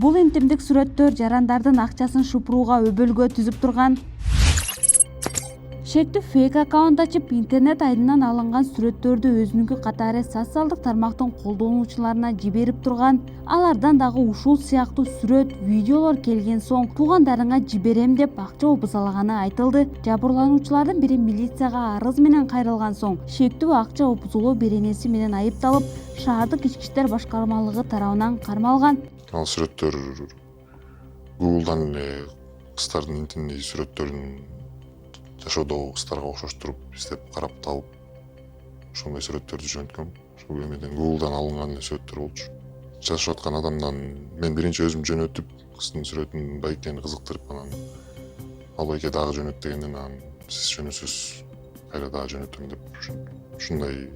Бул интимдик сүрөттөр жарандардын акчасын шупурууга өбөлгө түзүп турган. Шектүү фейк аккаунт ачып, интернет айдынан алынган сүрөттөрдү өзүнүкү катары социалдык тармактын колдонуучуларына жиберип турган. Алардан дагы ушул сыяктуу сүрөт, видеолор келген соң туугандарыңа жиберем деп акча опузалаганы айтылды. Жабырлануучулардын бири милицияга арыз менен кайрылган соң шектүү акча опузулоо беренеси менен айыпталып, шаардык ички иштер башкармалыгы тарабынан кармалган. Ал сүрөттөр Google'дан кыздардын интимдик сүрөттөрүн жашоодогу кыздарга окшоштуруп издеп карап табып ошондой сүрөттөрдү жөнөткөм. Ошол эмеден Google'дан алынган сүрөттөр болчу. Жашап аткан адамдан мен биринчи өзүм жөнөтүп, кыздын сүрөтүн байкени кызыктырып, анан ал байке дагы жөнөт дегенден анан сиз жөнөтсөз кайра дагы жөнөтөм деп ушундай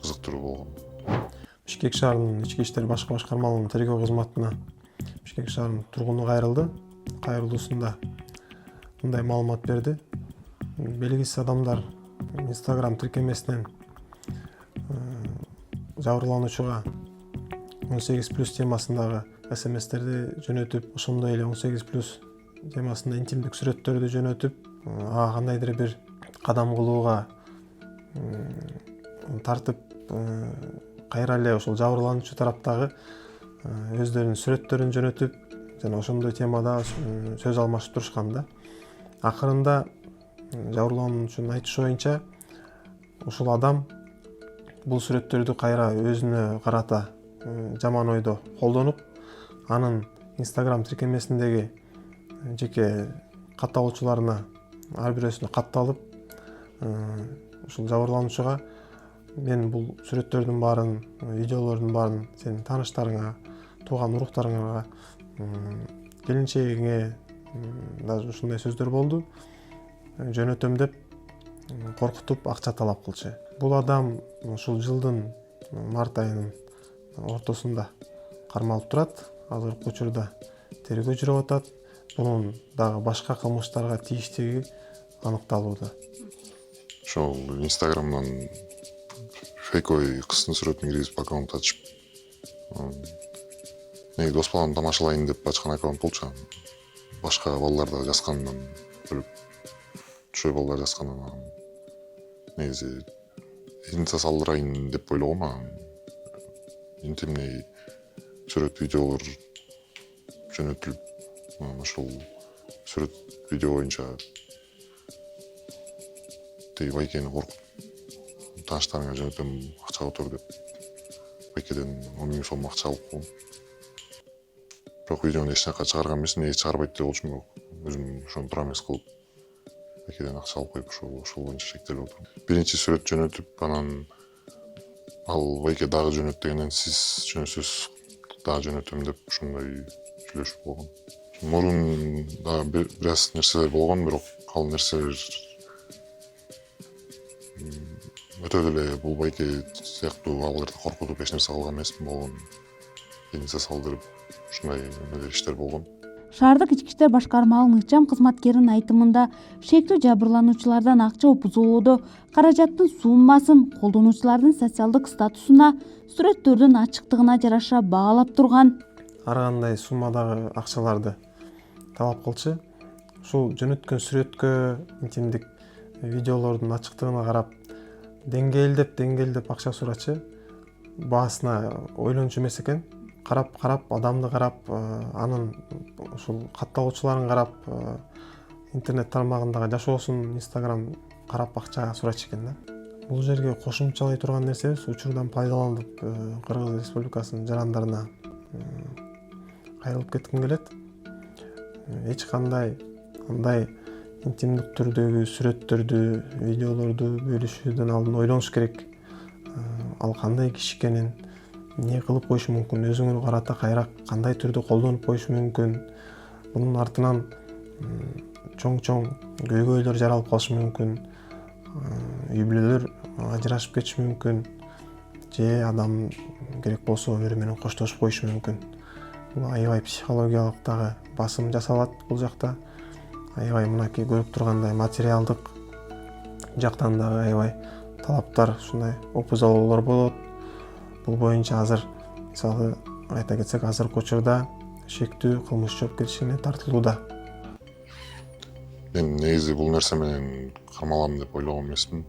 кызыктыруу болгон. Бишкек шаарынын ички иштер башкармалыгынын тергөө кызматына Бишкек шаарынын тургуну кайрылды. Кайрылуусунда мындай маалымат берди. Белгисиз адамдар Instagram тиркемесинен жабырлануучуга 18+ темасындагы SMS-терди жөнөтүп, ошондой эле 18+ темасында интимдик сүрөттөрдү жөнөтүп, ага кандайдыр бир кадам кылууга тартып, кайра эле ошол жабырлануучу тараптагы өздөрүнүн сүрөттөрүн жөнөтүп, жана ошондой темада сөз алмашып турушкан да. Акырында жабырлануучунун айтышы боюнча, ушул адам бул сүрөттөрдү кайра өзүнө карата жаман ойдо колдонуп, анын Instagram тиркемесиндеги жеке катталуучуларына ар бирөөсүнө катталып, ушул жабырлануучуга мен бул сүрөттөрдүн баарын, видеолордун баарын сенин тааныштарыңа, тууган уруктарыңарга, келинчегиңе даже ушундай сөздөр болду, жөнөтөм деп коркутуп акча талап кылчу. Бул адам ушул жылдын март айынын ортосунда кармалып турат. Азыркы учурда тергөө жүрүп атат. Бунун дагы башка кылмыштарга тийиштиги аныкталууда. Ошол Instagram'дан фейковый кыздын сүрөтүн киргизип аккаунт ачып, неги дос балам тамашалайын деп ачкан аккаунт болчу. Башка балдар да жазганынан көрүп, чоy балдар жазганынан негизи инициал салдырайын деп ойлогом. Интимный сүрөт, видеолор жөнөтүлүп, ошол сүрөт, видео боюнча теги байкени коркуп, тааныштарыңа жөнөтөм, акчага отур деп байкеден 10 000 сом акча алып койгом. Бирок видеону эч жака чыгарган эмесмин, неге чыгарбайт деп болчумун, бирок өзүм ошону тура эмес кылып байкеден акча алып коюп, ошол боюнча шектелип отурум. Биринчи сүрөт жөнөтүп, анан ал байке дагы жөнөт дегенден сиз жөнөтсөз дагы жөнөтөм деп ушундай сүйлөшүп болгон. Мурун да бир аз нерселер болгон, бирок ал нерселер өтө деле бул байке сыяктуу аларды коркутуп эч нерсе кылган эмесмин болгон. Инициал салдырып ушундай иштер болгон. Шаардык ички иштер башкармалыгынын ыкчам кызматкеринин айтымында, шектүү жабырлануучулардан акча опузулоодо каражаттын суммасын колдонуучулардын социалдык статусуна, сүрөттөрдүн ачыктыгына жараша баалап турган. Ар кандай суммадагы акчаларды талап кылчу. Ушул жөнөткөн сүрөткө, интимдик видеолордун ачыктыгына карап, деңгээлдеп акча сурачу. Баасына ойлончу эмес экен. Карап, адамды карап, анын ушул катталуучуларын карап, интернет тармагындагы жашоосун, Instagram карап акча сурачу экен да. Бул жерге кошумчалай турган нерсебиз, учурдан пайдаланып, Кыргыз Республикасынын жарандарына кайрылып кетким келет. Эч кандай андай интимдик түрдөгү сүрөттөрдү, видеолорду бөлүшүүдөн алдын ойлонуш керек. Ал кандай киши экенин, эмне кылып коюшу мүмкүн, өзүңөргө карата кайра кандай түрдө колдонуп коюшу мүмкүн. Бунун артынан чоң көйгөйлөр жаралып калышы мүмкүн. Үй бүлөлөр ажырашып кетиши мүмкүн. Же адам керек болсо өмүрү менен коштошуп коюшу мүмкүн. Бул аябай психологиялык дагы басым жасалат бул жакта. Аябай мынакей көрүп тургандай материалдык жактан дагы аябай талаптар, ушундай опузалоолор болот. Бул боюнча азыр мисалы айта кетсек азыркы учурда шектүү кылмыш жоопкерчилигине тартылууда. Мен негизи бул нерсе менен кармалам деп ойлогон эмесмин.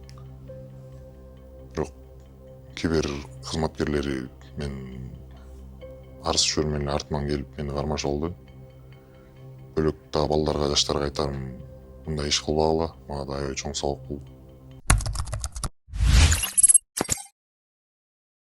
Бирок кибер кызматкерлери мен арыз жибермеле артыман келип мени кармашып алды. Бөлөк дагы балдарга, жаштарга айтарым, мындай иш кылбагыла, мага да аябай чоң сабак болду.